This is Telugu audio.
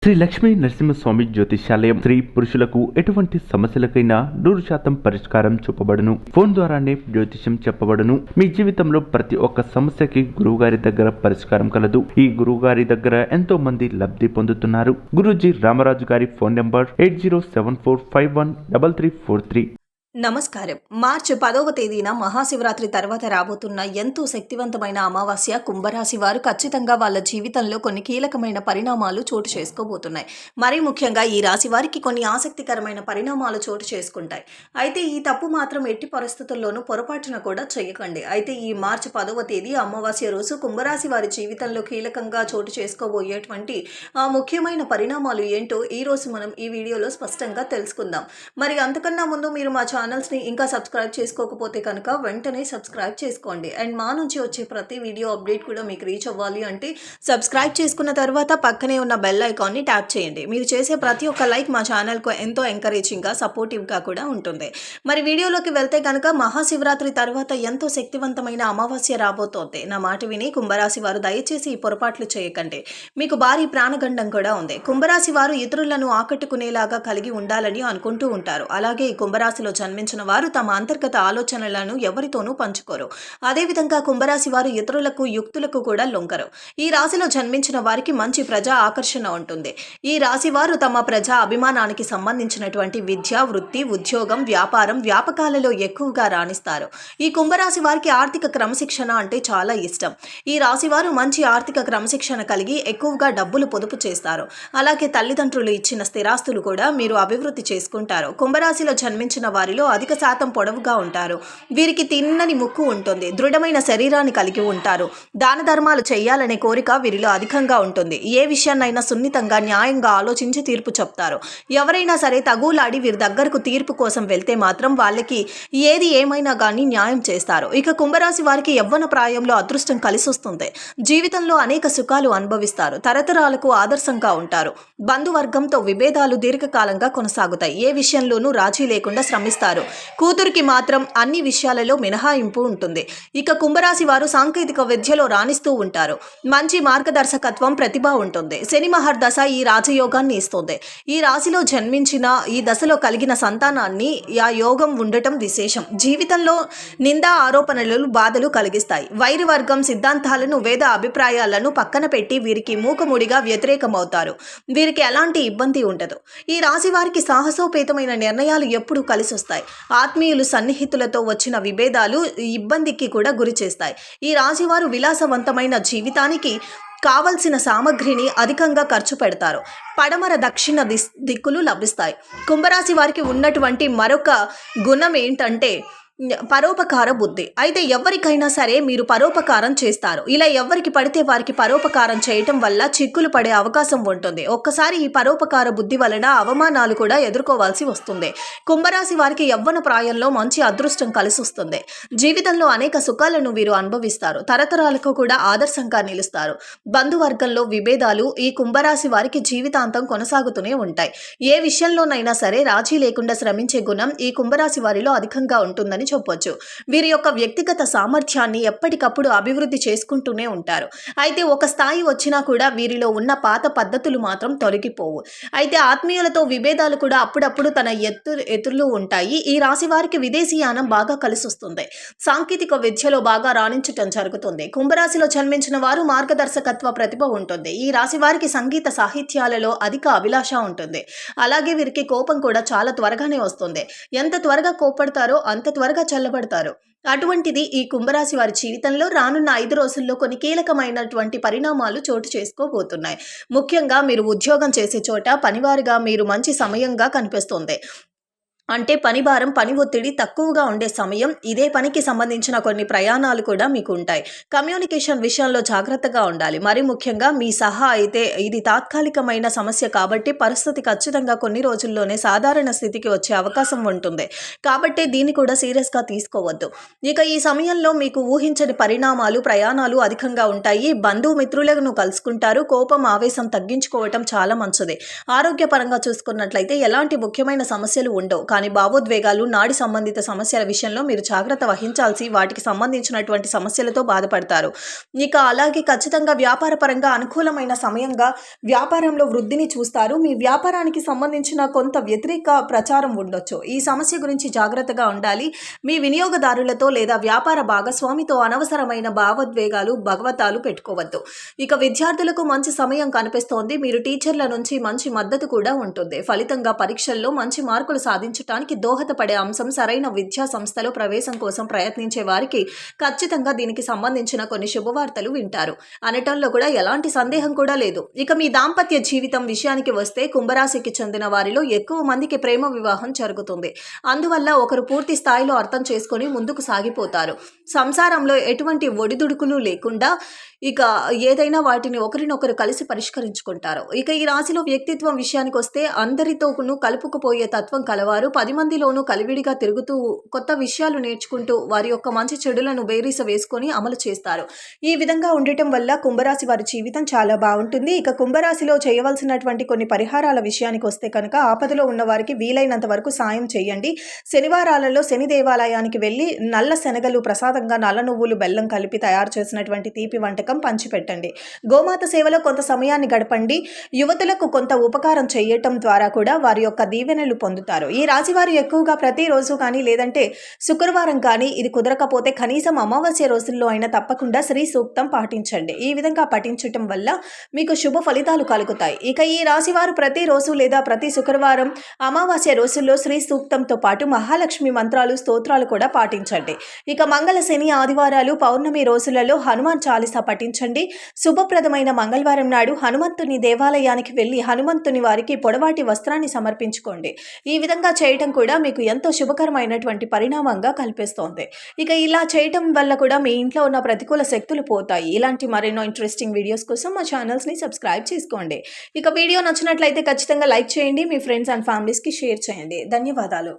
శ్రీ లక్ష్మీ నరసింహస్వామి జ్యోతిష్యాలయం స్త్రీ పురుషులకు ఎటువంటి సమస్యలకైనా 100% పరిష్కారం చూపబడును. ఫోన్ ద్వారానే జ్యోతిష్యం చెప్పబడును. మీ జీవితంలో ప్రతి ఒక్క సమస్యకి గురువుగారి దగ్గర పరిష్కారం కలదు. ఈ గురువుగారి దగ్గర ఎంతో మంది లబ్ధి పొందుతున్నారు. గురూజీ రామరాజు గారి ఫోన్ నంబర్ 8074513343. నమస్కారం. మార్చి 10వ తేదీన మహాశివరాత్రి తర్వాత రాబోతున్న ఎంతో శక్తివంతమైన అమావాస్య కుంభరాశి వారు ఖచ్చితంగా వాళ్ళ జీవితంలో కొన్ని కీలకమైన పరిణామాలు చోటు చేసుకోబోతున్నాయి. మరీ ముఖ్యంగా ఈ రాశి వారికి కొన్ని ఆసక్తికరమైన పరిణామాలు చోటు చేసుకుంటాయి. అయితే ఈ తప్పు మాత్రం ఎట్టి పరిస్థితుల్లోనూ పొరపాటున కూడా చేయకండి. అయితే ఈ మార్చి 10వ తేదీ అమావాస్య రోజు కుంభరాశి వారి జీవితంలో కీలకంగా చోటు చేసుకోబోయేటువంటి ముఖ్యమైన పరిణామాలు ఏంటో ఈ రోజు మనం ఈ వీడియోలో స్పష్టంగా తెలుసుకుందాం. మరి అంతకన్నా ముందు మీరు మా ఛానల్స్ని ఇంకా సబ్స్క్రైబ్ చేసుకోకపోతే కనుక వెంటనే సబ్స్క్రైబ్ చేసుకోండి. అండ్ మా నుంచి వచ్చే ప్రతి వీడియో అప్డేట్ కూడా మీకు రీచ్ అవ్వాలి అంటే సబ్స్క్రైబ్ చేసుకున్న తర్వాత పక్కనే ఉన్న బెల్ ఐకాన్ని ట్యాప్ చేయండి. మీరు చేసే ప్రతి ఒక్క లైక్ మా ఛానల్కు ఎంతో ఎంకరేజింగ్గా సపోర్టివ్గా కూడా ఉంటుంది. మరి వీడియోలోకి వెళ్తే కనుక మహాశివరాత్రి తర్వాత ఎంతో శక్తివంతమైన అమావాస్య రాబోతోంది. నా మాట విని కుంభరాశి వారు దయచేసి ఈ పొరపాట్లు చేయకండి. మీకు భారీ ప్రాణగండం కూడా ఉంది. కుంభరాశి వారు ఇతరులను ఆకట్టుకునేలాగా కలిగి ఉండాలని అనుకుంటూ ఉంటారు. అలాగే ఈ కుంభరాశిలో జన్మించిన వారు తమ అంతర్గత ఆలోచనలను ఎవరితోనూ పంచుకోరు. అదేవిధంగా కుంభరాశి వారు ఇతరులకు యుక్తులకు కూడా లొంగరు. ఈ రాశిలో జన్మించిన వారికి మంచి ప్రజా ఆకర్షణ ఉంటుంది. ఈ రాశి వారు తమ ప్రజా అభిమానానికి సంబంధించినటువంటి విద్య, వృత్తి, ఉద్యోగం, వ్యాపారం, వ్యాపకాలలో ఎక్కువగా రాణిస్తారు. ఈ కుంభరాశి వారికి ఆర్థిక క్రమశిక్షణ అంటే చాలా ఇష్టం. ఈ రాశి వారు మంచి ఆర్థిక క్రమశిక్షణ కలిగి ఎక్కువగా డబ్బులు పొదుపు చేస్తారు. అలాగే తల్లిదండ్రులు ఇచ్చిన స్థిరాస్తులు కూడా మీరు అభివృద్ధి చేసుకుంటారు. కుంభరాశిలో జన్మించిన వారిలో అధిక శాతం పొడవుగా ఉంటారు. వీరికి తిన్నని ముక్కు ఉంటుంది. దృఢమైన శరీరాన్ని కలిగి ఉంటారు. దాన ధర్మాలు చేయాలనే కోరిక వీరిలో అధికంగా ఉంటుంది. ఏ విషయాన్నైనా సున్నితంగా, న్యాయంగా ఆలోచించి తీర్పు చెప్తారు. ఎవరైనా సరే తగులాడి వీరి దగ్గరకు తీర్పు కోసం వెళ్తే మాత్రం వాళ్ళకి ఏది ఏమైనా కానీ న్యాయం చేస్తారు. ఇక కుంభరాశి వారికి యవ్వన ప్రాయంలో అదృష్టం కలిసి వస్తుంది. జీవితంలో అనేక సుఖాలు అనుభవిస్తారు. తరతరాలకు ఆదర్శంగా ఉంటారు. బంధువర్గంతో విభేదాలు దీర్ఘకాలంగా కొనసాగుతాయి. ఏ విషయంలోనూ రాజీ లేకుండా శ్రమిస్తారు. కూతురికి మాత్రం అన్ని విషయాలలో మినహాయింపు ఉంటుంది. ఇక కుంభరాశి వారు సాంకేతిక విద్యలో రాణిస్తూ ఉంటారు. మంచి మార్గదర్శకత్వం, ప్రతిభ ఉంటుంది. శని మహర్దశ ఈ రాజయోగాన్ని ఇస్తుంది. ఈ రాశిలో జన్మించిన ఈ దశలో కలిగిన సంతానాన్ని ఆ యోగం ఉండటం విశేషం. జీవితంలో నిందా ఆరోపణలు బాధలు కలిగిస్తాయి. వైరి వర్గం సిద్ధాంతాలను, వేద అభిప్రాయాలను పక్కన పెట్టి వీరికి మూకముడిగా వ్యతిరేకమవుతారు. వీరికి ఎలాంటి ఇబ్బంది ఉండదు. ఈ రాశి వారికి సాహసోపేతమైన నిర్ణయాలు ఎప్పుడూ కలిసి వస్తాయి. ఆత్మీయులు, సన్నిహితులతో వచ్చిన విభేదాలు ఇబ్బందికి కూడా గురి చేస్తాయి. ఈ రాశివారు విలాసవంతమైన జీవితానికి కావలసిన సామగ్రిని అధికంగా ఖర్చు పెడతారు. పడమర, దక్షిణ దిక్కులు లభిస్తాయి. కుంభరాశి వారికి ఉన్నటువంటి మరొక గుణం ఏంటంటే పరోపకార బుద్ధి. అయితే ఎవరికైనా సరే మీరు పరోపకారం చేస్తారు. ఇలా ఎవరికి పడితే వారికి పరోపకారం చేయటం వల్ల చిక్కులు పడే అవకాశం ఉంటుంది. ఒక్కసారి ఈ పరోపకార బుద్ధి వలన అవమానాలు కూడా ఎదుర్కోవాల్సి వస్తుంది. కుంభరాశి వారికి యవ్వన ప్రాయంలో మంచి అదృష్టం కలిసి వస్తుంది. జీవితంలో అనేక సుఖాలను వీరు అనుభవిస్తారు. తరతరాలకు కూడా ఆదర్శంగా నిలుస్తారు. బంధువర్గంలో విభేదాలు ఈ కుంభరాశి వారికి జీవితాంతం కొనసాగుతూనే ఉంటాయి. ఏ విషయంలోనైనా సరే రాజీ లేకుండా శ్రమించే గుణం ఈ కుంభరాశి వారిలో అధికంగా ఉంటుందని చెప్పొచ్చు. వీరి యొక్క వ్యక్తిగత సామర్థ్యాన్ని ఎప్పటికప్పుడు అభివృద్ధి చేసుకుంటూనే ఉంటారు. అయితే ఒక స్థాయి వచ్చినా కూడా వీరిలో ఉన్న పాత పద్ధతులు మాత్రం తొలగిపోవు. అయితే ఆత్మీయులతో విభేదాలు కూడా అప్పుడప్పుడు తన ఎత్తులు ఉంటాయి. ఈ రాశి వారికి విదేశీయానం బాగా కలిసి వస్తుంది. సాంకేతిక విద్యలో బాగా రాణించటం జరుగుతుంది. కుంభరాశిలో జన్మించిన వారు మార్గదర్శకత్వ ప్రతిభ ఉంటుంది. ఈ రాశి వారికి సంగీత సాహిత్యాలలో అధిక అభిలాష ఉంటుంది. అలాగే వీరికి కోపం కూడా చాలా త్వరగానే వస్తుంది. ఎంత త్వరగా కోపడతారో అంత త్వరగా చల్లబడతారు. అటువంటిది ఈ కుంభరాశి వారి జీవితంలో రానున్న 5 రోజుల్లో కొన్ని కీలకమైనటువంటి పరిణామాలు చోటు చేసుకోబోతున్నాయి. ముఖ్యంగా మీరు ఉద్యోగం చేసే చోట పనివారిగా మీరు మంచి సమయంగా కనిపిస్తుంది. అంటే పని భారం, పని ఒత్తిడి తక్కువగా ఉండే సమయం. ఇదే పనికి సంబంధించిన కొన్ని ప్రయాణాలు కూడా మీకు ఉంటాయి. కమ్యూనికేషన్ విషయంలో జాగ్రత్తగా ఉండాలి. మరి ముఖ్యంగా మీ సహా అయితే ఇది తాత్కాలికమైన సమస్య కాబట్టి పరిస్థితి ఖచ్చితంగా కొన్ని రోజుల్లోనే సాధారణ స్థితికి వచ్చే అవకాశం ఉంటుంది. కాబట్టి దీన్ని కూడా సీరియస్గా తీసుకోవద్దు. ఇక ఈ సమయంలో మీకు ఊహించని పరిణామాలు, ప్రయాణాలు అధికంగా ఉంటాయి. బంధుమిత్రులను కలుసుకుంటారు. కోపం, ఆవేశం తగ్గించుకోవటం చాలా మంచిది. ఆరోగ్యపరంగా చూసుకున్నట్లయితే ఎలాంటి ముఖ్యమైన సమస్యలు ఉండవు. కానీ భావోద్వేగాలు, నాడి సంబంధిత సమస్యల విషయంలో మీరు జాగ్రత్త వహించాల్సి వాటికి సంబంధించినటువంటి సమస్యలతో బాధపడతారు. ఇక అలాగే ఖచ్చితంగా వ్యాపార పరంగా అనుకూలమైన సమయంగా వ్యాపారంలో వృద్ధిని చూస్తారు. మీ వ్యాపారానికి సంబంధించిన కొంత వ్యతిరేక ప్రచారం ఉండొచ్చు. ఈ సమస్య గురించి జాగ్రత్తగా ఉండాలి. మీ వినియోగదారులతో లేదా వ్యాపార భాగస్వామితో అనవసరమైన భావోద్వేగాలు, భగవతాలు పెట్టుకోవద్దు. ఇక విద్యార్థులకు మంచి సమయం కనిపిస్తోంది. మీరు టీచర్ల నుంచి మంచి మద్దతు కూడా ఉంటుంది. ఫలితంగా పరీక్షల్లో మంచి మార్కులు సాధించడానికి దోహదపడే అంశం సరైన విద్యా సంస్థలో ప్రవేశం కోసం ప్రయత్నించే వారికి ఖచ్చితంగా దీనికి సంబంధించిన కొన్ని శుభవార్తలు వింటారు అనటంలో కూడా ఎలాంటి సందేహం కూడా లేదు. ఇక మీ దాంపత్య జీవితం విషయానికి వస్తే కుంభరాశికి చెందిన వారిలో ఎక్కువ మందికి ప్రేమ వివాహం జరుగుతుంది. అందువల్ల ఒకరు పూర్తి స్థాయిలో అర్థం చేసుకొని ముందుకు సాగిపోతారు. సంసారంలో ఎటువంటి ఒడిదుడుకులు లేకుండా ఇక ఏదైనా వాటిని ఒకరినొకరు కలిసి పరిష్కరించుకుంటారు. ఇక ఈ రాశిలో వ్యక్తిత్వం విషయానికి వస్తే అందరితోనూ కలుపుకుపోయే తత్వం కలవారు. 10 మందిలోనూ కలివిడిగా తిరుగుతూ కొత్త విషయాలు నేర్చుకుంటూ వారి యొక్క మంచి చెడులను బేరీస వేసుకొని అమలు చేస్తారు. ఈ విధంగా ఉండటం వల్ల కుంభరాశి వారి జీవితం చాలా బాగుంటుంది. ఇక కుంభరాశిలో చేయవలసినటువంటి కొన్ని పరిహారాల విషయానికి వస్తే కనుక ఆపదలో ఉన్న వారికి వీలైనంత వరకు సాయం చేయండి. శనివారాలలో శని దేవాలయానికి వెళ్ళి నల్ల శనగలు ప్రసాదంగా నల్ల నువ్వులు బెల్లం కలిపి తయారు చేసినటువంటి తీపి వంటకం పంచిపెట్టండి. గోమాత సేవలో కొంత సమయాన్ని గడపండి. యువతులకు కొంత ఉపకారం చేయటం ద్వారా కూడా వారి యొక్క దీవెనలు పొందుతారు. ఈ రాశి వారు ఎక్కువగా ప్రతిరోజు కానీ లేదంటే శుక్రవారం కానీ, ఇది కుదరకపోతే కనీసం అమావాస్య రోజుల్లో అయినా తప్పకుండా శ్రీ సూక్తం పాటించండి. ఈ విధంగా పఠించటం వల్ల మీకు శుభ ఫలితాలు కలుగుతాయి. ఇక ఈ రాశి వారు ప్రతిరోజు లేదా ప్రతి శుక్రవారం, అమావాస్య రోజుల్లో శ్రీ సూక్తంతో పాటు మహాలక్ష్మి మంత్రాలు, స్తోత్రాలు కూడా పాటించండి. ఇక మంగళ, శని, ఆదివారాలు, పౌర్ణమి రోజులలో హనుమాన్ చాలీసా పఠించండి. శుభప్రదమైన మంగళవారం నాడు హనుమంతుని దేవాలయానికి వెళ్ళి హనుమంతుని వారికి పొడవాటి వస్త్రాన్ని సమర్పించుకోండి. ఈ విధంగా చేయటం కూడా మీకు ఎంతో శుభకరమైనటువంటి పరిణామంగా కల్పిస్తోంది. ఇక ఇలా చేయటం వల్ల కూడా మీ ఇంట్లో ఉన్న ప్రతికూల శక్తులు పోతాయి. ఇలాంటి మరెన్నో ఇంట్రెస్టింగ్ వీడియోస్ కోసం మా ఛానల్స్ని సబ్స్క్రైబ్ చేసుకోండి. ఇక వీడియో నచ్చినట్లయితే ఖచ్చితంగా లైక్ చేయండి. మీ ఫ్రెండ్స్ అండ్ ఫ్యామిలీస్కి షేర్ చేయండి. ధన్యవాదాలు.